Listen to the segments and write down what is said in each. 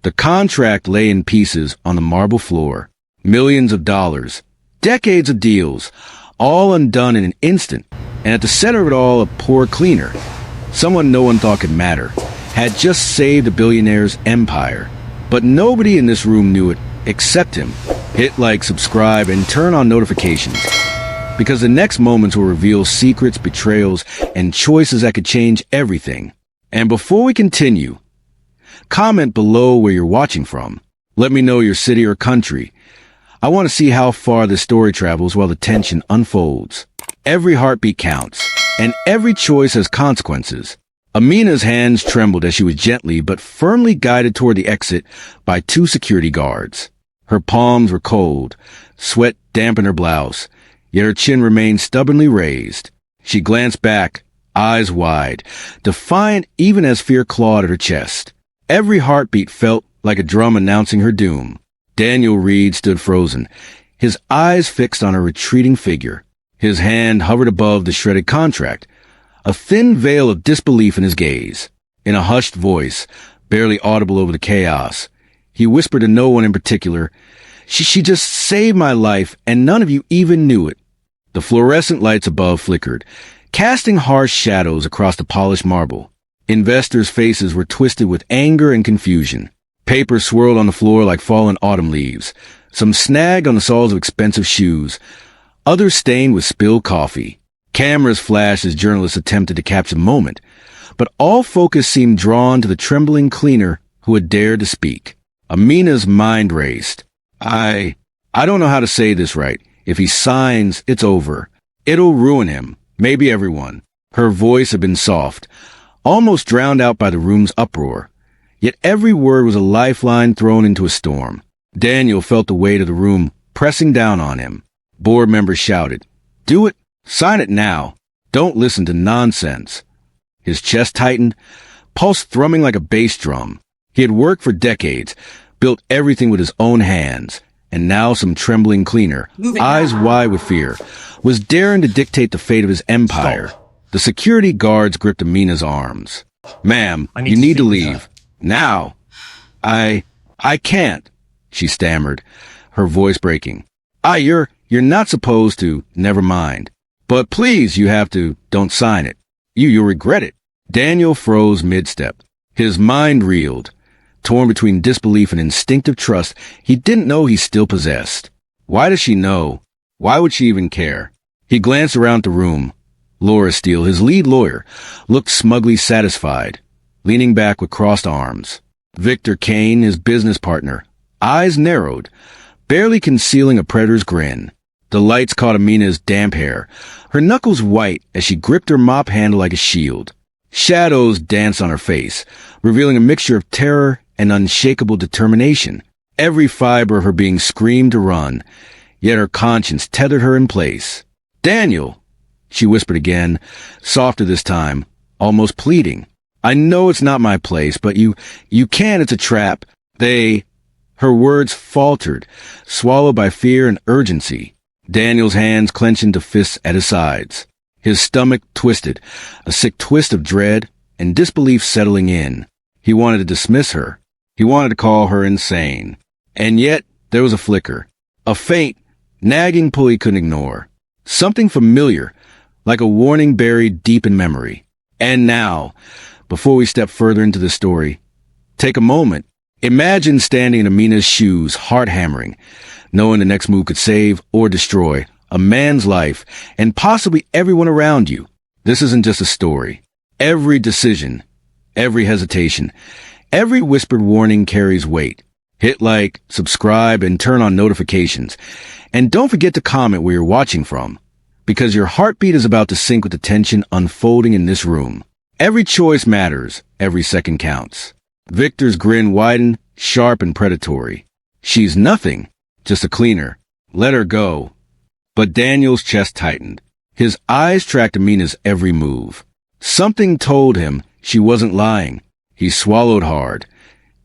The contract lay in pieces on the marble floor. Millions of dollars, decades of deals, all undone in an instant. And at the center of it all, a poor cleaner, someone no one thought could matter, had just saved a billionaire's empire. But nobody in this room knew it except him. Hit like, subscribe, and turn on notifications, because the next moments will reveal secrets, betrayals, and choices that could change everything. And before we continue, comment below where you're watching from. Let me know your city or country. I want to see how far the story travels while the tension unfolds. Every heartbeat counts, and every choice has consequences. Amina's hands trembled as she was gently but firmly guided toward the exit by two security guards. Her palms were cold, sweat dampened her blouse, yet her chin remained stubbornly raised. She glanced back, eyes wide, defiant even as fear clawed at her chest. Every heartbeat felt like a drum announcing her doom. Daniel Reed stood frozen, his eyes fixed on her retreating figure. His hand hovered above the shredded contract, a thin veil of disbelief in his gaze. In a hushed voice, barely audible over the chaos, he whispered to no one in particular, She just saved my life, and none of you even knew it." The fluorescent lights above flickered, casting harsh shadows across the polished marble. Investors' faces were twisted with anger and confusion. Paper swirled on the floor like fallen autumn leaves, some snagged on the soles of expensive shoes, others stained with spilled coffee. Cameras flashed as journalists attempted to capture the moment, but all focus seemed drawn to the trembling cleaner who had dared to speak. Amina's mind raced. I don't know how to say this right. If he signs, it's over. It'll ruin him, maybe everyone. Her voice had been soft, almost drowned out by the room's uproar. Yet every word was a lifeline thrown into a storm. Daniel felt the weight of the room pressing down on him. Board members shouted, "Do it! Sign it now! Don't listen to nonsense!" His chest tightened, pulse thrumming like a bass drum. He had worked for decades, built everything with his own hands, and now some trembling cleaner, eyes wide with fear, was daring to dictate the fate of his empire. Stop. The security guards gripped Amina's arms. "Ma'am, you need to leave. Now." I can't," she stammered, her voice breaking. You're not supposed to." "Never mind. But please, you have to. Don't sign it. You'll regret it." Daniel froze mid-step. His mind reeled, torn between disbelief and instinctive trust he didn't know he still possessed. Why does she know? Why would she even care? He glanced around the room. Laura Steele, his lead lawyer, looked smugly satisfied, leaning back with crossed arms. Victor Kane, his business partner, eyes narrowed, barely concealing a predator's grin. The lights caught Amina's damp hair, her knuckles white as she gripped her mop handle like a shield. Shadows danced on her face, revealing a mixture of terror and unshakable determination. Every fiber of her being screamed to run, yet her conscience tethered her in place. "Daniel," she whispered again, softer this time, almost pleading. "I know it's not my place, but you can't. It's a trap. Her words faltered, swallowed by fear and urgency. Daniel's hands clenched into fists at his sides. His stomach twisted, a sick twist of dread and disbelief settling in. He wanted to dismiss her. He wanted to call her insane. And yet, there was a flicker. A faint, nagging pull he couldn't ignore. Something familiar, like a warning buried deep in memory. And now, before we step further into the story, take a moment. Imagine standing in Amina's shoes, heart hammering, knowing the next move could save or destroy a man's life and possibly everyone around you. This isn't just a story. Every decision, every hesitation, every whispered warning carries weight. Hit like, subscribe, and turn on notifications. And don't forget to comment where you're watching from, because your heartbeat is about to sync with the tension unfolding in this room. Every choice matters. Every second counts. Victor's grin widened, sharp and predatory. "She's nothing, just a cleaner. Let her go." But Daniel's chest tightened. His eyes tracked Amina's every move. Something told him she wasn't lying. He swallowed hard,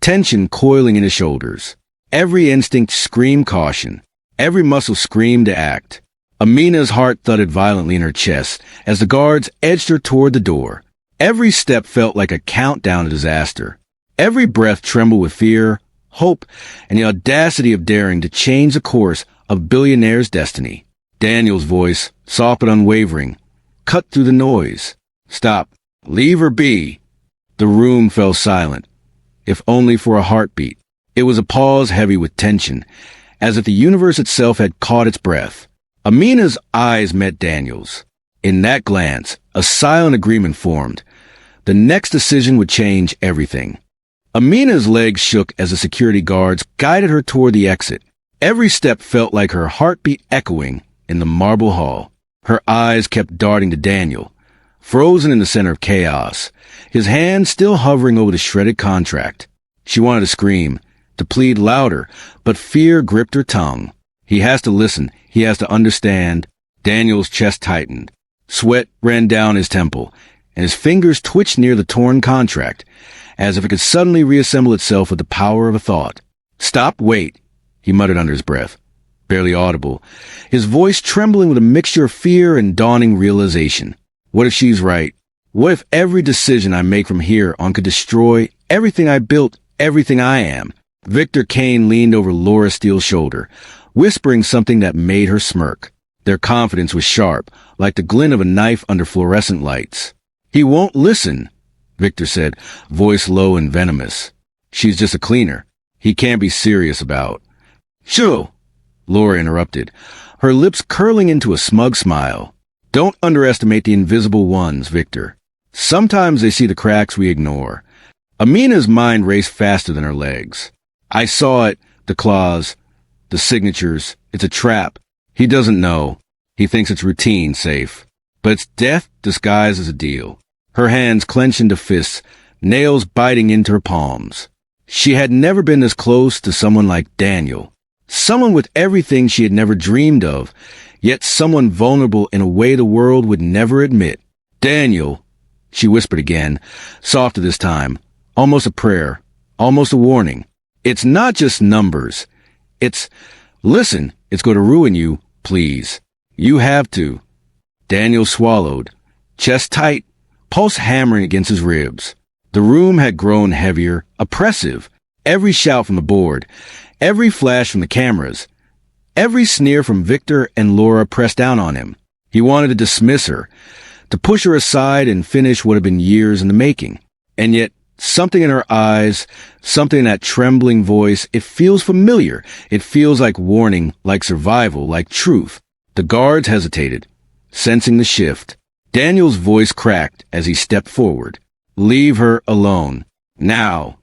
tension coiling in his shoulders. Every instinct screamed caution. Every muscle screamed to act. Amina's heart thudded violently in her chest as the guards edged her toward the door. Every step felt like a countdown to disaster. Every breath trembled with fear, hope, and the audacity of daring to change the course of Billionaire's destiny. Daniel's voice, soft but unwavering, cut through the noise. Stop. Leave her be. The room fell silent, if only for a heartbeat. It was a pause heavy with tension, as if the universe itself had caught its breath. Amina's eyes met Daniel's. In that glance, a silent agreement formed. The next decision would change everything. Amina's legs shook as the security guards guided her toward the exit. Every step felt like her heartbeat echoing in the marble hall. Her eyes kept darting to Daniel, frozen in the center of chaos, his hand still hovering over the shredded contract. She wanted to scream, to plead louder, but fear gripped her tongue. He has to listen. He has to understand. Daniel's chest tightened. Sweat ran down his temple, and his fingers twitched near the torn contract, as if it could suddenly reassemble itself with the power of a thought. Stop, wait, he muttered under his breath, barely audible, his voice trembling with a mixture of fear and dawning realization. What if she's right? What if every decision I make from here on could destroy everything I built, everything I am? Victor Kane leaned over Laura Steele's shoulder, whispering something that made her smirk. Their confidence was sharp, like the glint of a knife under fluorescent lights. He won't listen, Victor said, voice low and venomous. She's just a cleaner. He can't be serious about. Shoo! Laura interrupted, her lips curling into a smug smile. Don't underestimate the invisible ones, Victor. Sometimes they see the cracks we ignore. Amina's mind raced faster than her legs. I saw it, the claws, the signatures. It's a trap. He doesn't know. He thinks it's routine, safe. But it's death disguised as a deal. Her hands clenched into fists, nails biting into her palms. She had never been this close to someone like Daniel. Someone with everything she had never dreamed of, yet someone vulnerable in a way the world would never admit. Daniel, she whispered again, softer this time, almost a prayer, almost a warning. It's not just numbers. Listen, it's going to ruin you, please. You have to. Daniel swallowed, chest tight, pulse hammering against his ribs. The room had grown heavier, oppressive. Every shout from the board, every flash from the cameras, every sneer from Victor and Laura pressed down on him. He wanted to dismiss her, to push her aside and finish what had been years in the making. And yet, something in her eyes, something in that trembling voice, it feels familiar. It feels like warning, like survival, like truth. The guards hesitated, sensing the shift. Daniel's voice cracked as he stepped forward. Leave her alone. Now.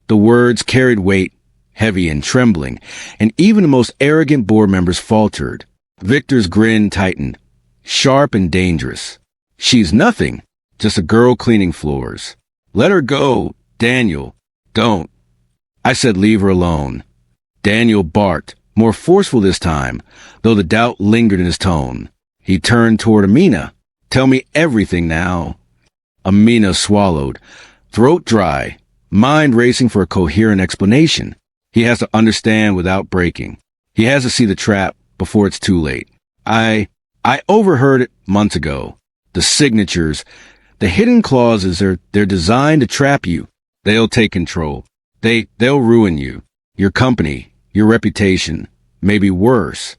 The words carried weight, heavy and trembling, and even the most arrogant board members faltered. Victor's grin tightened, sharp and dangerous. She's nothing, just a girl cleaning floors. Let her go, Daniel. Don't. I said leave her alone. Daniel barked, more forceful this time, though the doubt lingered in his tone. He turned toward Amina. Tell me everything now. Amina swallowed, throat dry, mind racing for a coherent explanation. He has to understand without breaking. He has to see the trap before it's too late. I overheard it months ago. The signatures, the hidden clauses, they're designed to trap you. They'll take control. They'll ruin you, your company, your reputation, maybe worse.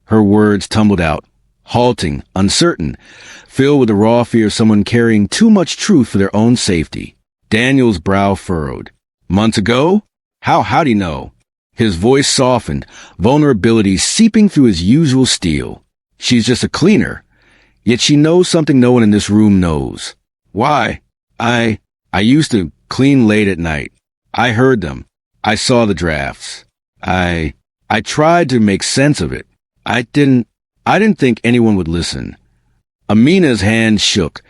Her words tumbled out, halting, uncertain, filled with the raw fear of someone carrying too much truth for their own safety. Daniel's brow furrowed. Months ago? How'd he know? His voice softened, vulnerability seeping through his usual steel. She's just a cleaner, yet she knows something no one in this room knows. Why? I used to clean late at night. I heard them. I saw the drafts. I tried to make sense of it. I didn't think anyone would listen. Amina's hand shook,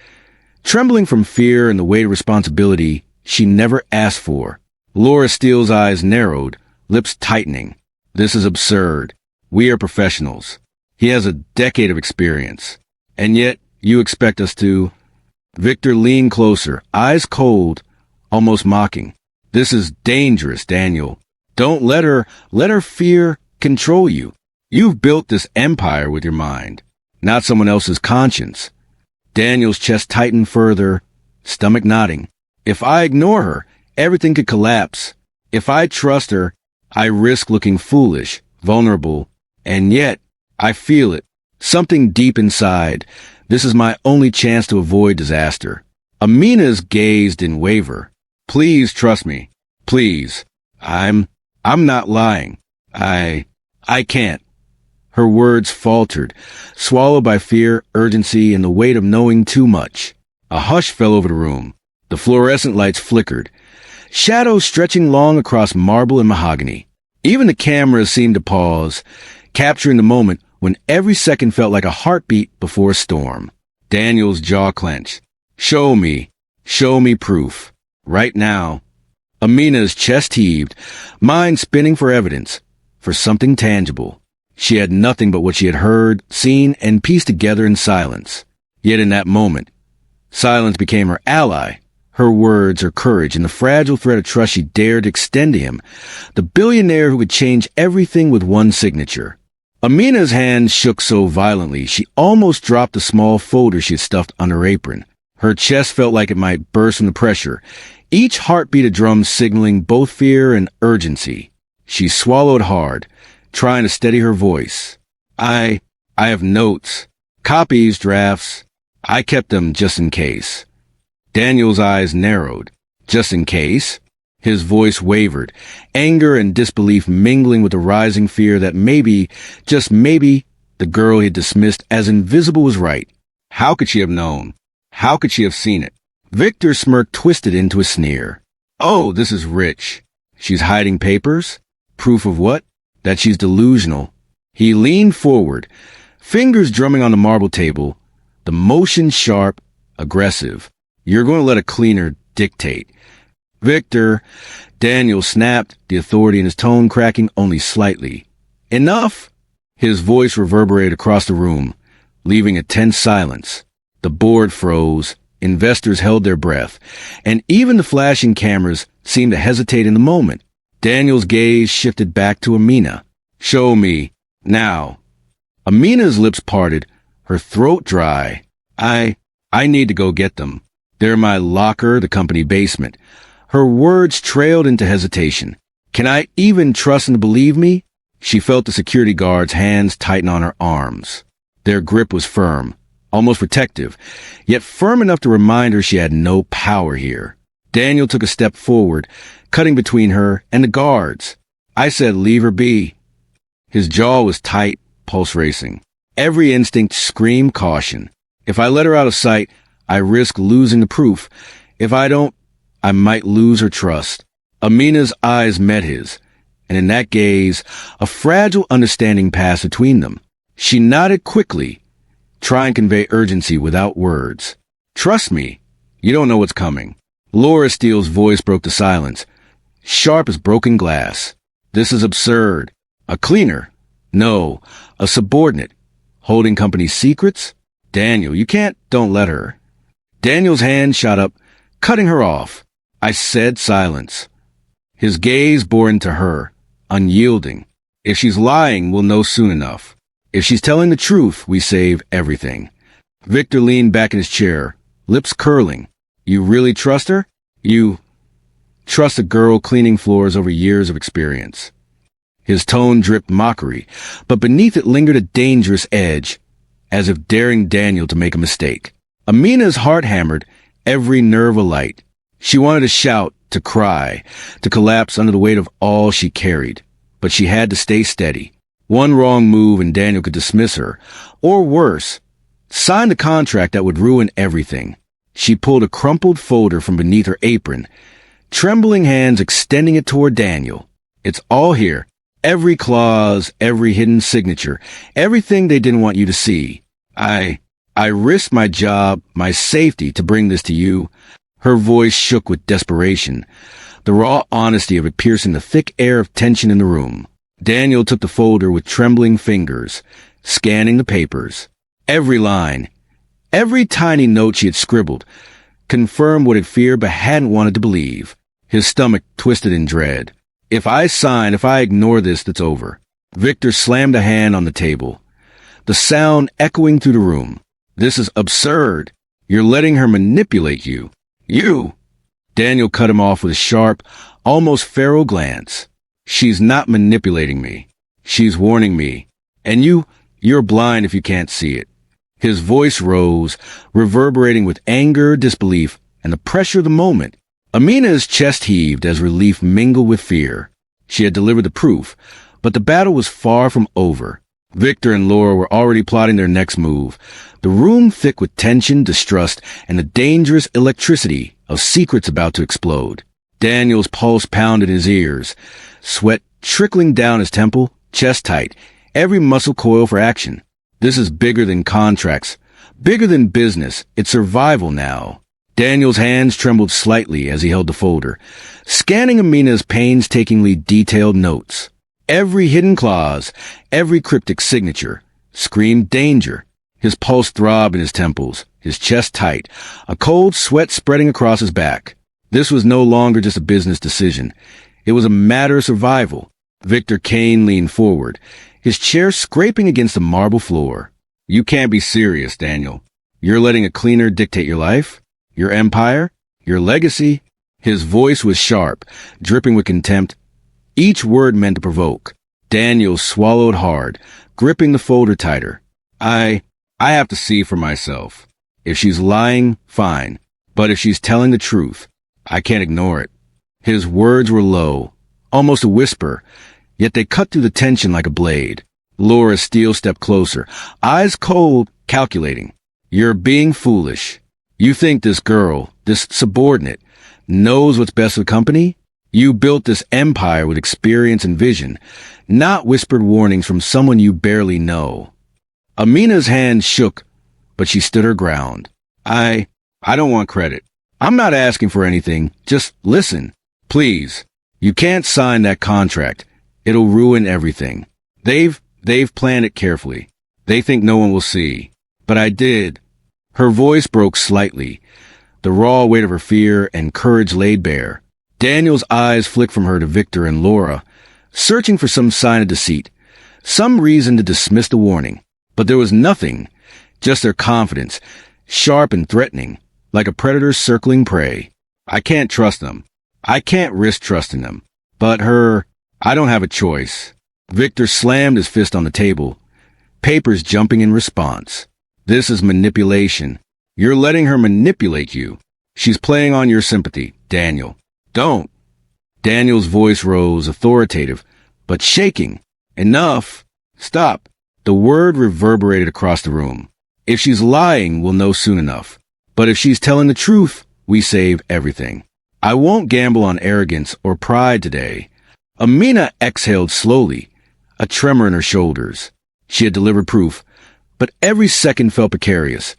trembling from fear and the weight of responsibility she never asked for. Laura Steele's eyes narrowed, lips tightening. This is absurd. We are professionals. He has a decade of experience. And yet, you expect us to... Victor leaned closer, eyes cold, almost mocking. This is dangerous, Daniel. Don't let her fear control you. You've built this empire with your mind, not someone else's conscience. Daniel's chest tightened further, stomach knotting. If I ignore her, everything could collapse. If I trust her, I risk looking foolish, vulnerable, and yet, I feel it. Something deep inside. This is my only chance to avoid disaster. Amina's gaze didn't waver. Please trust me. Please. I'm not lying. I can't. Her words faltered, swallowed by fear, urgency, and the weight of knowing too much. A hush fell over the room. The fluorescent lights flickered, shadows stretching long across marble and mahogany. Even the cameras seemed to pause, capturing the moment when every second felt like a heartbeat before a storm. Daniel's jaw clenched. Show me proof. Right now. Amina's chest heaved, mind spinning for evidence, for something tangible. She had nothing but what she had heard, seen, and pieced together in silence. Yet in that moment, silence became her ally, her words, her courage, and the fragile thread of trust she dared extend to him, the billionaire who could change everything with one signature. Amina's hand shook so violently she almost dropped the small folder she had stuffed on her apron. Her chest felt like it might burst from the pressure, each heartbeat a drum signaling both fear and urgency. She swallowed hard, trying to steady her voice. I have notes, copies, drafts. I kept them just in case. Daniel's eyes narrowed. Just in case? His voice wavered, anger and disbelief mingling with the rising fear that maybe, just maybe, the girl he had dismissed as invisible was right. How could she have known? How could she have seen it? Victor's smirk twisted into a sneer. Oh, this is rich. She's hiding papers? Proof of what? That she's delusional. He leaned forward, fingers drumming on the marble table, the motion sharp, aggressive. You're going to let a cleaner dictate. Victor, Daniel snapped, the authority in his tone cracking only slightly. Enough! His voice reverberated across the room, leaving a tense silence. The board froze, investors held their breath, and even the flashing cameras seemed to hesitate in the moment. Daniel's gaze shifted back to Amina. Show me. Now. Amina's lips parted, her throat dry. I need to go get them. They're in my locker, the company basement. Her words trailed into hesitation. Can I even trust them to believe me? She felt the security guard's hands tighten on her arms. Their grip was firm, almost protective, yet firm enough to remind her she had no power here. Daniel took a step forward, cutting between her and the guards. I said, leave her be. His jaw was tight, pulse racing. Every instinct screamed caution. If I let her out of sight, I risk losing the proof. If I don't, I might lose her trust. Amina's eyes met his, and in that gaze, a fragile understanding passed between them. She nodded quickly, trying to convey urgency without words. Trust me, you don't know what's coming. Laura Steele's voice broke the silence, sharp as broken glass. This is absurd. A cleaner? No, a subordinate. Holding company secrets? Daniel, you can't, don't let her. Daniel's hand shot up, cutting her off. I said silence. His gaze bore into her, unyielding. If she's lying, we'll know soon enough. If she's telling the truth, we save everything. Victor leaned back in his chair, lips curling. You really trust her? You trust a girl cleaning floors over years of experience. His tone dripped mockery, but beneath it lingered a dangerous edge, as if daring Daniel to make a mistake. Amina's heart hammered, every nerve alight. She wanted to shout, to cry, to collapse under the weight of all she carried. But she had to stay steady. One wrong move and Daniel could dismiss her, or worse, sign the contract that would ruin everything. She pulled a crumpled folder from beneath her apron, trembling hands extending it toward Daniel. It's all here. Every clause, every hidden signature, everything they didn't want you to see. I risked my job, my safety to bring this to you. Her voice shook with desperation, the raw honesty of it piercing the thick air of tension in the room. Daniel took the folder with trembling fingers, scanning the papers. Every line, every tiny note she had scribbled, confirmed what he'd feared but hadn't wanted to believe. His stomach twisted in dread. If I sign, if I ignore this, that's over. Victor slammed a hand on the table, the sound echoing through the room. This is absurd. You're letting her manipulate you. You! Daniel cut him off with a sharp, almost feral glance. She's not manipulating me. She's warning me. And you're blind if you can't see it. His voice rose, reverberating with anger, disbelief, and the pressure of the moment. Amina's chest heaved as relief mingled with fear. She had delivered the proof, but the battle was far from over. Victor and Laura were already plotting their next move, the room thick with tension, distrust, and the dangerous electricity of secrets about to explode. Daniel's pulse pounded in his ears, sweat trickling down his temple, chest tight, every muscle coiled for action. This is bigger than contracts, bigger than business. It's survival now. Daniel's hands trembled slightly as he held the folder, scanning Amina's painstakingly detailed notes. Every hidden clause, every cryptic signature, screamed danger. His pulse throbbed in his temples, his chest tight, a cold sweat spreading across his back. This was no longer just a business decision. It was a matter of survival. Victor Kane leaned forward, his chair scraping against the marble floor. You can't be serious, Daniel. You're letting a cleaner dictate your life? Your empire? Your legacy? His voice was sharp, dripping with contempt, each word meant to provoke. Daniel swallowed hard, gripping the folder tighter. I have to see for myself. If she's lying, fine. But if she's telling the truth, I can't ignore it. His words were low, almost a whisper, yet they cut through the tension like a blade. Laura Steele stepped closer, eyes cold, calculating. You're being foolish. You think this girl, this subordinate, knows what's best for the company? You built this empire with experience and vision, not whispered warnings from someone you barely know. Amina's hand shook, but she stood her ground. I don't want credit. I'm not asking for anything. Just listen. Please. You can't sign that contract. It'll ruin everything. They've planned it carefully. They think no one will see. But I did. Her voice broke slightly, the raw weight of her fear and courage laid bare. Daniel's eyes flicked from her to Victor and Laura, searching for some sign of deceit, some reason to dismiss the warning. But there was nothing, just their confidence, sharp and threatening, like a predator circling prey. I can't trust them. I can't risk trusting them. But I don't have a choice. Victor slammed his fist on the table, papers jumping in response. This is manipulation. You're letting her manipulate you. She's playing on your sympathy, Daniel. Don't. Daniel's voice rose, authoritative, but shaking. Enough. Stop. The word reverberated across the room. If she's lying, we'll know soon enough. But if she's telling the truth, we save everything. I won't gamble on arrogance or pride today. Amina exhaled slowly, a tremor in her shoulders. She had delivered proof, but every second felt precarious,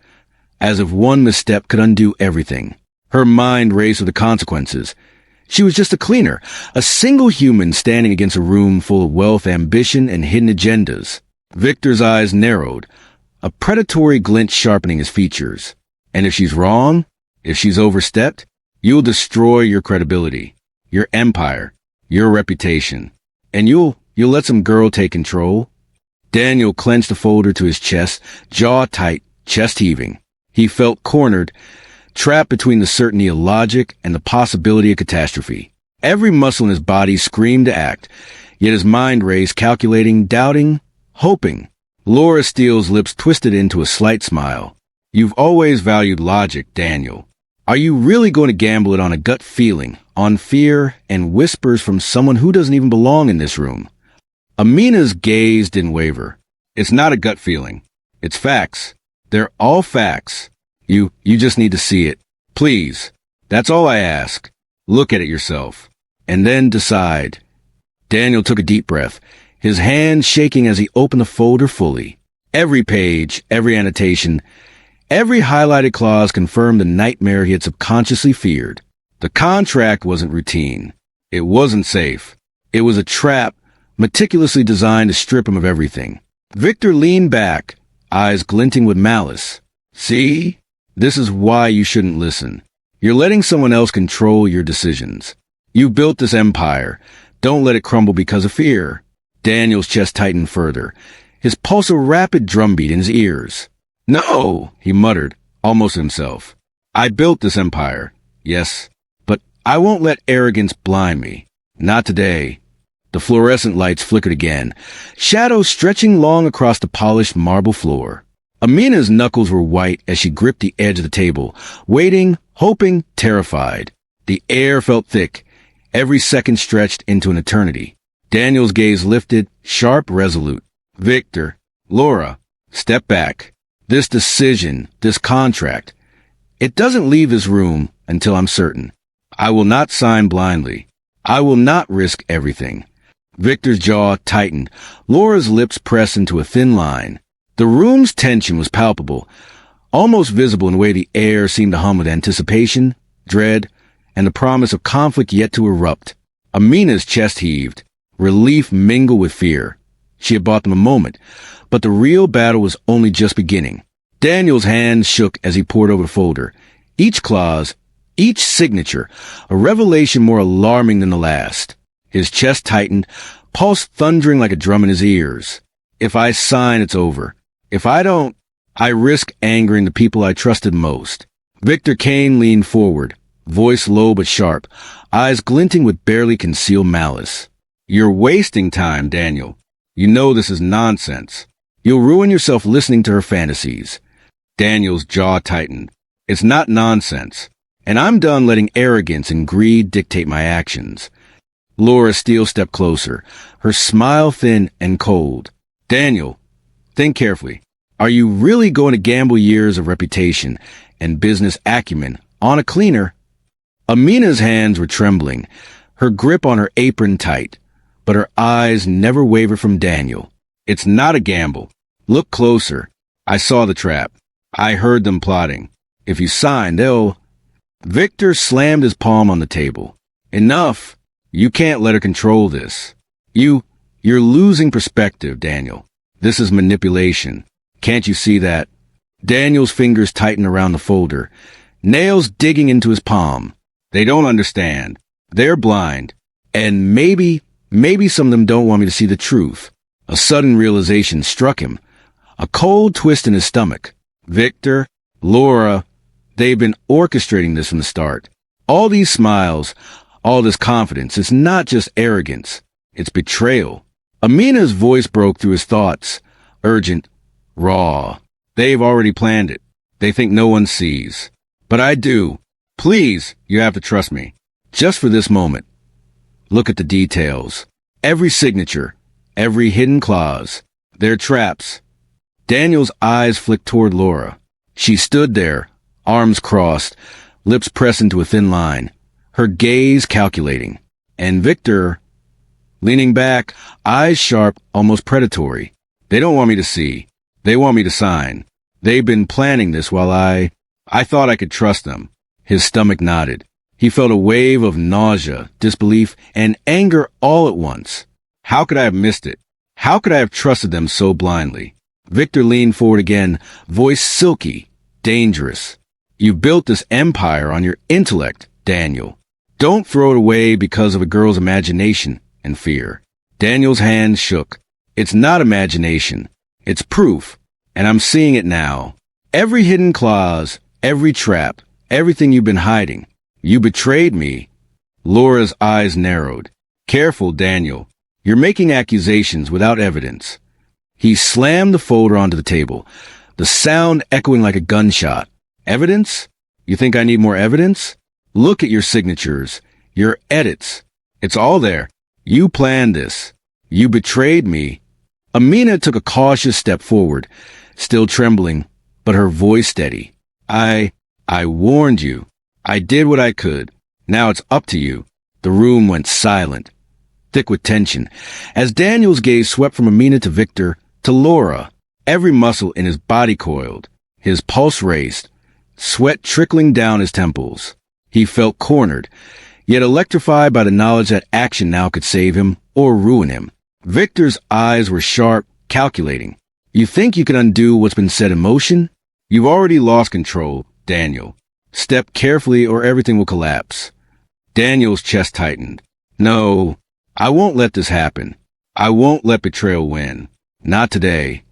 as if one misstep could undo everything. Her mind raced with the consequences. She was just a cleaner, a single human standing against a room full of wealth, ambition, and hidden agendas. Victor's eyes narrowed, a predatory glint sharpening his features. And if she's wrong, if she's overstepped, you'll destroy your credibility, your empire, your reputation. And you'll let some girl take control. Daniel clenched the folder to his chest, jaw tight, chest heaving. He felt cornered, trapped between the certainty of logic and the possibility of catastrophe. Every muscle in his body screamed to act, yet his mind raced, calculating, doubting, hoping. Laura Steele's lips twisted into a slight smile. You've always valued logic, Daniel. Are you really going to gamble it on a gut feeling, on fear and whispers from someone who doesn't even belong in this room? Amina's gaze didn't waver. It's not a gut feeling. It's facts. They're all facts. You just need to see it. Please. That's all I ask. Look at it yourself. And then decide. Daniel took a deep breath, his hand shaking as he opened the folder fully. Every page, every annotation, every highlighted clause confirmed the nightmare he had subconsciously feared. The contract wasn't routine. It wasn't safe. It was a trap, meticulously designed to strip him of everything. Victor leaned back, eyes glinting with malice. See? This is why you shouldn't listen. You're letting someone else control your decisions. You've built this empire. Don't let it crumble because of fear. Daniel's chest tightened further, his pulse a rapid drumbeat in his ears. No, he muttered, almost himself. I built this empire, yes, but I won't let arrogance blind me. Not today. The fluorescent lights flickered again, shadows stretching long across the polished marble floor. Amina's knuckles were white as she gripped the edge of the table, waiting, hoping, terrified. The air felt thick. Every second stretched into an eternity. Daniel's gaze lifted, sharp, resolute. Victor, Laura, step back. This decision, this contract, it doesn't leave this room until I'm certain. I will not sign blindly. I will not risk everything. Victor's jaw tightened. Laura's lips pressed into a thin line. The room's tension was palpable, almost visible in the way the air seemed to hum with anticipation, dread, and the promise of conflict yet to erupt. Amina's chest heaved. Relief mingled with fear. She had bought them a moment, but the real battle was only just beginning. Daniel's hand shook as he pored over the folder. Each clause, each signature, a revelation more alarming than the last. His chest tightened, pulse thundering like a drum in his ears. If I sign, it's over. If I don't, I risk angering the people I trusted most. Victor Kane leaned forward, voice low but sharp, eyes glinting with barely concealed malice. You're wasting time, Daniel. You know this is nonsense. You'll ruin yourself listening to her fantasies. Daniel's jaw tightened. It's not nonsense, and I'm done letting arrogance and greed dictate my actions. Laura Steele stepped closer, her smile thin and cold. Daniel, think carefully. Are you really going to gamble years of reputation and business acumen on a cleaner? Amina's hands were trembling, her grip on her apron tight, but her eyes never wavered from Daniel. It's not a gamble. Look closer. I saw the trap. I heard them plotting. If you sign, they'll... Victor slammed his palm on the table. Enough. You can't let her control this. You're losing perspective, Daniel. This is manipulation. Can't you see that? Daniel's fingers tightened around the folder, nails digging into his palm. They don't understand. They're blind. And maybe some of them don't want me to see the truth. A sudden realization struck him. A cold twist in his stomach. Victor, Laura, they've been orchestrating this from the start. All these smiles, all this confidence, it's not just arrogance. It's betrayal. Amina's voice broke through his thoughts. Urgent, raw. They've already planned it. They think no one sees. But I do. Please, you have to trust me. Just for this moment. Look at the details. Every signature, every hidden clause. They're traps. Daniel's eyes flicked toward Laura. She stood there, arms crossed, lips pressed into a thin line, her gaze calculating. And Victor, leaning back, eyes sharp, almost predatory. They don't want me to see. They want me to sign. They've been planning this while I thought I could trust them. His stomach nodded. He felt a wave of nausea, disbelief, and anger all at once. How could I have missed it? How could I have trusted them so blindly? Victor leaned forward again, voice silky, dangerous. You built this empire on your intellect, Daniel. Don't throw it away because of a girl's imagination and fear. Daniel's hand shook. It's not imagination. It's proof. And I'm seeing it now. Every hidden clause, every trap, everything you've been hiding. You betrayed me. Laura's eyes narrowed. Careful, Daniel. You're making accusations without evidence. He slammed the folder onto the table, the sound echoing like a gunshot. Evidence? You think I need more evidence? Look at your signatures, your edits. It's all there. You planned this. You betrayed me. Amina took a cautious step forward, still trembling, but her voice steady. I warned you. I did what I could. Now it's up to you. The room went silent, thick with tension, as Daniel's gaze swept from Amina to Victor to Laura. Every muscle in his body coiled. His pulse raced, sweat trickling down his temples. He felt cornered, yet electrified by the knowledge that action now could save him or ruin him. Victor's eyes were sharp, calculating. You think you can undo what's been set in motion? You've already lost control, Daniel. Step carefully or everything will collapse. Daniel's chest tightened. No, I won't let this happen. I won't let betrayal win. Not today.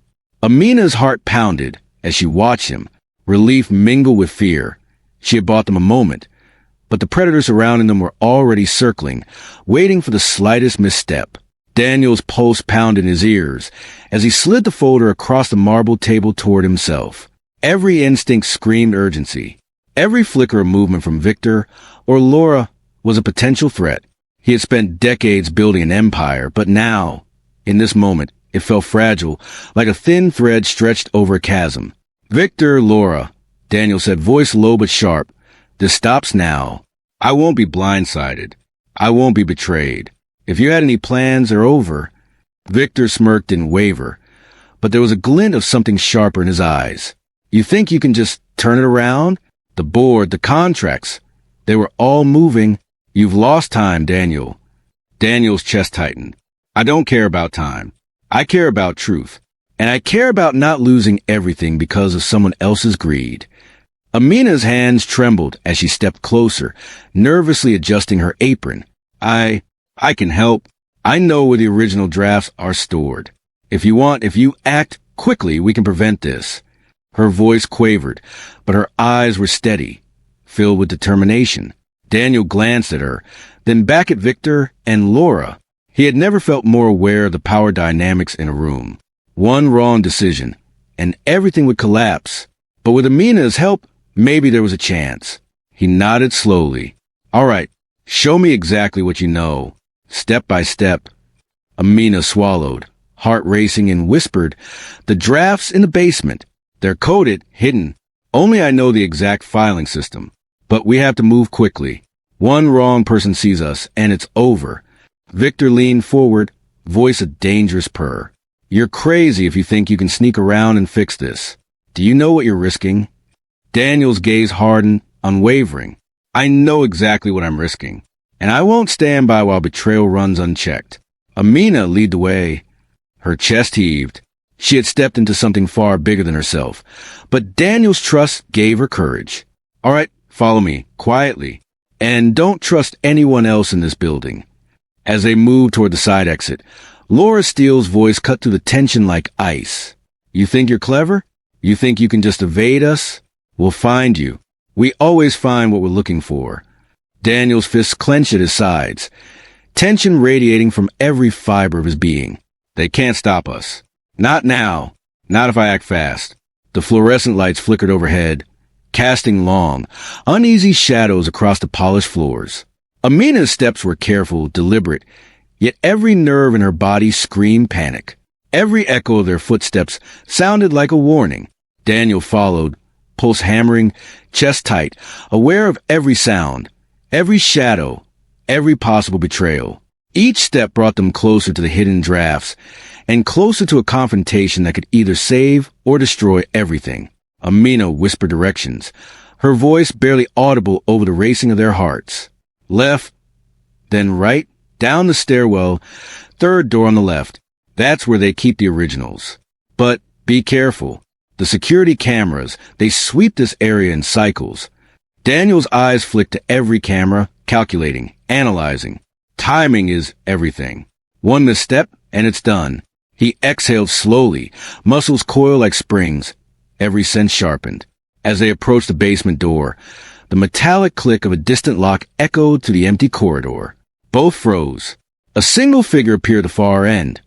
Amina's heart pounded as she watched him, relief mingled with fear. She had bought them a moment, but the predators surrounding them were already circling, waiting for the slightest misstep. Daniel's pulse pounded in his ears as he slid the folder across the marble table toward himself. Every instinct screamed urgency. Every flicker of movement from Victor or Laura was a potential threat. He had spent decades building an empire, but now, in this moment, it felt fragile, like a thin thread stretched over a chasm. Victor, Laura, Daniel said, voice low but sharp. This stops now. I won't be blindsided. I won't be betrayed. If you had any plans, they're over. Victor smirked and wavered, but there was a glint of something sharper in his eyes. You think you can just turn it around? The board, the contracts, they were all moving. You've lost time, Daniel. Daniel's chest tightened. I don't care about time. I care about truth. And I care about not losing everything because of someone else's greed. Amina's hands trembled as she stepped closer, nervously adjusting her apron. I can help. I know where the original drafts are stored. If you act quickly, we can prevent this. Her voice quavered, but her eyes were steady, filled with determination. Daniel glanced at her, then back at Victor and Laura. He had never felt more aware of the power dynamics in a room. One wrong decision, and everything would collapse. But with Amina's help, maybe there was a chance. He nodded slowly. All right, show me exactly what you know. Step by step. Amina swallowed, heart racing, and whispered, the drafts in the basement. They're coded, hidden. Only I know the exact filing system. But we have to move quickly. One wrong person sees us, and it's over. Victor leaned forward, voice a dangerous purr. You're crazy if you think you can sneak around and fix this. Do you know what you're risking? Daniel's gaze hardened, unwavering. I know exactly what I'm risking, and I won't stand by while betrayal runs unchecked. Amina led the way. Her chest heaved. She had stepped into something far bigger than herself, but Daniel's trust gave her courage. All right, follow me, quietly, and don't trust anyone else in this building. As they moved toward the side exit, Laura Steele's voice cut through the tension like ice. You think you're clever? You think you can just evade us? We'll find you. We always find what we're looking for. Daniel's fists clenched at his sides, tension radiating from every fiber of his being. They can't stop us. Not now. Not if I act fast. The fluorescent lights flickered overhead, casting long, uneasy shadows across the polished floors. Amina's steps were careful, deliberate, yet every nerve in her body screamed panic. Every echo of their footsteps sounded like a warning. Daniel followed, pulse hammering, chest tight, aware of every sound, every shadow, every possible betrayal. Each step brought them closer to the hidden drafts, and closer to a confrontation that could either save or destroy everything. Amina whispered directions, her voice barely audible over the racing of their hearts. Left, then right, down the stairwell, third door on the left. That's where they keep the originals. But be careful. The security cameras, they sweep this area in cycles. Daniel's eyes flicked to every camera, calculating, analyzing. Timing is everything. One misstep, and it's done. He exhaled slowly, muscles coiled like springs, every sense sharpened. As they approached the basement door, the metallic click of a distant lock echoed to the empty corridor. Both froze. A single figure appeared at the far end.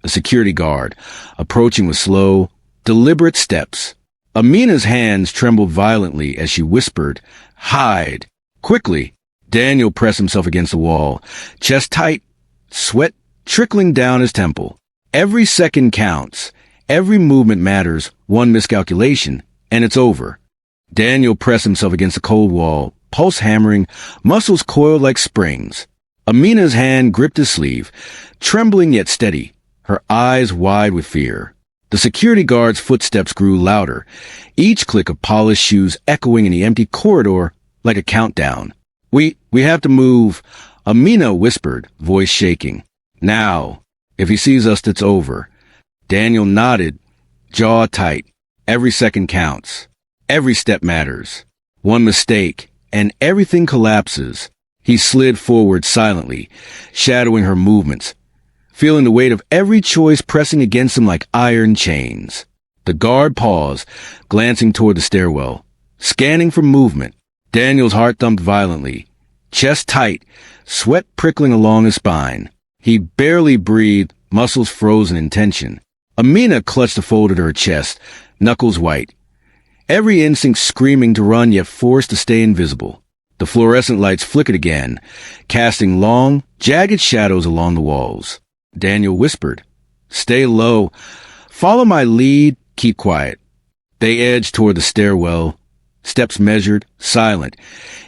A security guard, approaching with slow, deliberate steps. Amina's hands trembled violently as she whispered, "Hide!" Quickly, Daniel pressed himself against the wall, chest tight, sweat trickling down his temple. Every second counts. Every movement matters. One miscalculation, and it's over. Daniel pressed himself against the cold wall, pulse hammering, muscles coiled like springs. Amina's hand gripped his sleeve, trembling yet steady, her eyes wide with fear. The security guard's footsteps grew louder, each click of polished shoes echoing in the empty corridor like a countdown. We have to move, Amina whispered, voice shaking. Now, if he sees us, it's over. Daniel nodded, jaw tight. Every second counts. Every step matters. One mistake, and everything collapses. He slid forward silently, shadowing her movements, feeling the weight of every choice pressing against him like iron chains. The guard paused, glancing toward the stairwell, scanning for movement. Daniel's heart thumped violently, chest tight, sweat prickling along his spine. He barely breathed, muscles frozen in tension. Amina clutched the fold at her chest, knuckles white. Every instinct screaming to run, yet forced to stay invisible. The fluorescent lights flickered again, casting long, jagged shadows along the walls. Daniel whispered, "Stay low. Follow my lead. Keep quiet." They edged toward the stairwell, steps measured, silent,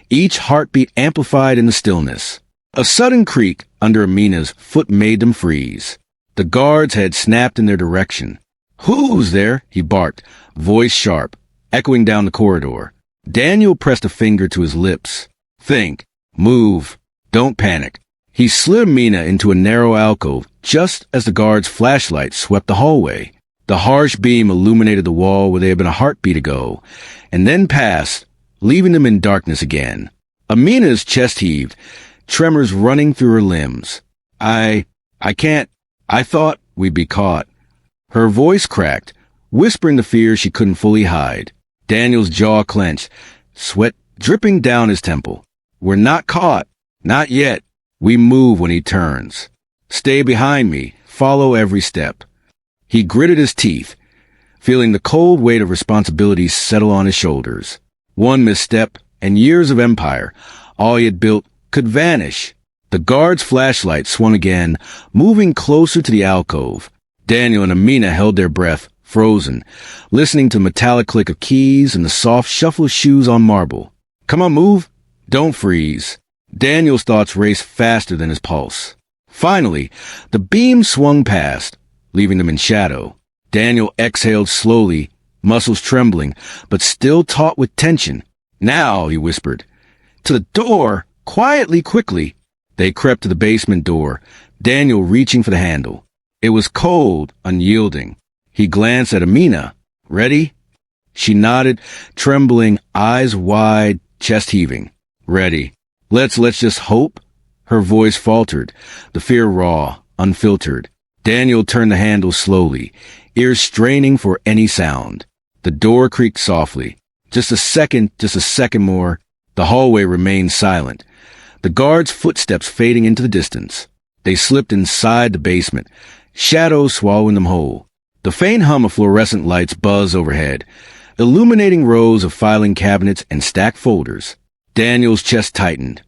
each heartbeat amplified in the stillness. A sudden creak under Amina's foot made them freeze. The guards had snapped in their direction. "Who's there?" he barked, voice sharp, echoing down the corridor. Daniel pressed a finger to his lips. "Think. Move. Don't panic." He slid Amina into a narrow alcove just as the guard's flashlight swept the hallway. The harsh beam illuminated the wall where they had been a heartbeat ago, and then passed, leaving them in darkness again. Amina's chest heaved, tremors running through her limbs. I can't. I thought we'd be caught." Her voice cracked, whispering the fear she couldn't fully hide. Daniel's jaw clenched, sweat dripping down his temple. "We're not caught. Not yet. We move when he turns. Stay behind me. Follow every step." He gritted his teeth, feeling the cold weight of responsibility settle on his shoulders. One misstep, and years of empire, all he had built, could vanish. The guard's flashlight swung again, moving closer to the alcove. Daniel and Amina held their breath, frozen, listening to the metallic click of keys and the soft shuffle of shoes on marble. "Come on, move. Don't freeze." Daniel's thoughts raced faster than his pulse. Finally, the beam swung past, leaving them in shadow. Daniel exhaled slowly, muscles trembling, but still taut with tension. "Now," he whispered. "To the door! Quietly, quickly!" They crept to the basement door, Daniel reaching for the handle. It was cold, unyielding. He glanced at Amina. "Ready?" She nodded, trembling, eyes wide, chest heaving. "Ready. Let's just hope." Her voice faltered, the fear raw, unfiltered. Daniel turned the handle slowly, ears straining for any sound. The door creaked softly. Just a second more. The hallway remained silent, the guards' footsteps fading into the distance. They slipped inside the basement, shadows swallowing them whole. The faint hum of fluorescent lights buzzed overhead, illuminating rows of filing cabinets and stacked folders. Daniel's chest tightened.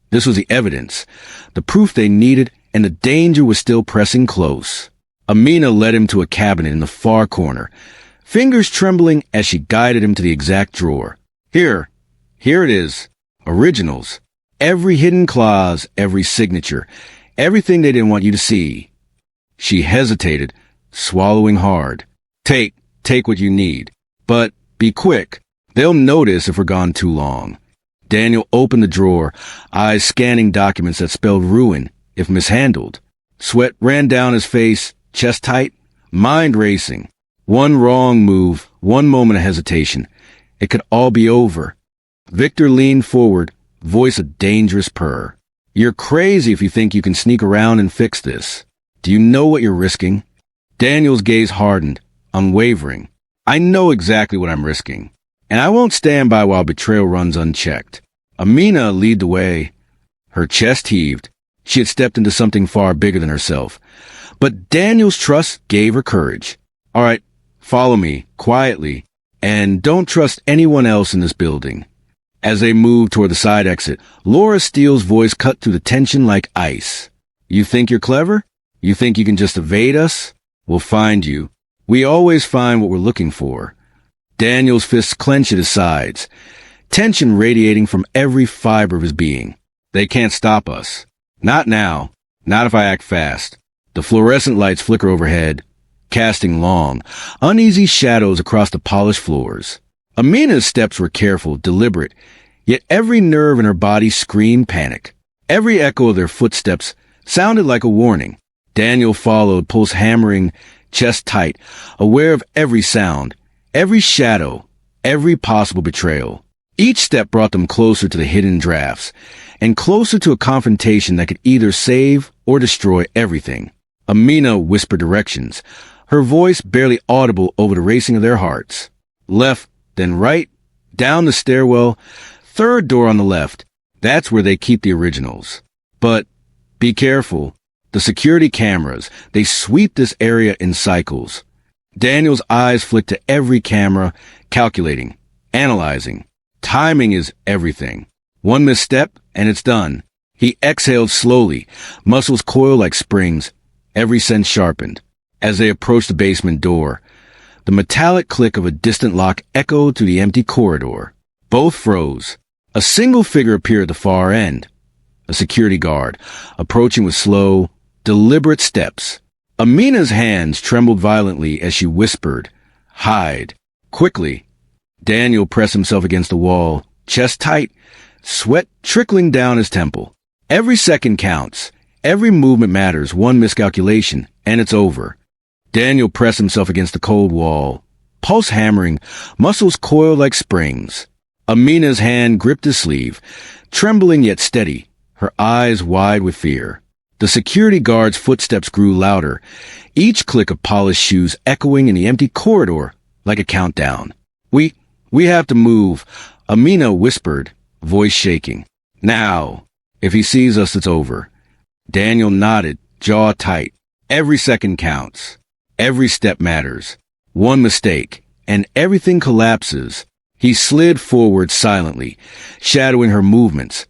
This was the evidence, the proof they needed, and the danger was still pressing close. Amina led him to a cabinet in the far corner, fingers trembling as she guided him to the exact drawer. Here it is. Originals. Every hidden clause, every signature, everything they didn't want you to see." She hesitated, swallowing hard. Take what you need. But be quick. They'll notice if we're gone too long." Daniel opened the drawer, eyes scanning documents that spelled ruin if mishandled. Sweat ran down his face, chest tight, mind racing. One wrong move, one moment of hesitation. It could all be over. Victor leaned forward, voice a dangerous purr. "You're crazy if you think you can sneak around and fix this. Do you know what you're risking?" Daniel's gaze hardened, unwavering. "I know exactly what I'm risking, and I won't stand by while betrayal runs unchecked." Amina led the way. Her chest heaved. She had stepped into something far bigger than herself. But Daniel's trust gave her courage. "All right, follow me, quietly, and don't trust anyone else in this building." As they moved toward the side exit, Laura Steele's voice cut through the tension like ice. "You think you're clever? You think you can just evade us? We'll find you. We always find what we're looking for." Daniel's fists clenched at his sides, tension radiating from every fiber of his being. "They can't stop us. Not now. Not if I act fast." The fluorescent lights flicker overhead, casting long, uneasy shadows across the polished floors. Amina's steps were careful, deliberate, yet every nerve in her body screamed panic. Every echo of their footsteps sounded like a warning. Daniel followed, pulse hammering, chest tight, aware of every sound, every shadow, every possible betrayal. Each step brought them closer to the hidden drafts, and closer to a confrontation that could either save or destroy everything. Amina whispered directions, her voice barely audible over the racing of their hearts. Left, then right, down the stairwell, third door on the left. That's where they keep the originals. But be careful. The security cameras, they sweep this area in cycles. Daniel's eyes flick to every camera, calculating, analyzing. Timing is everything. One misstep, and it's done. He exhaled slowly, muscles coiled like springs, every sense sharpened. As they approached the basement door, the metallic click of a distant lock echoed through the empty corridor. Both froze. A single figure appeared at the far end. A security guard, approaching with slow, deliberate steps. Amina's hands trembled violently as she whispered, "Hide." Quickly, Daniel pressed himself against the wall, chest tight, sweat trickling down his temple. Every second counts. Every movement matters. One miscalculation, and it's over. Daniel pressed himself against the cold wall, pulse hammering, muscles coiled like springs. Amina's hand gripped his sleeve, trembling yet steady, her eyes wide with fear. The security guard's footsteps grew louder, each click of polished shoes echoing in the empty corridor like a countdown. We have to move," Amina whispered, voice shaking. "Now. If he sees us, it's over." Daniel nodded, jaw tight. Every second counts. Every step matters. One mistake, and everything collapses. He slid forward silently, shadowing her movements,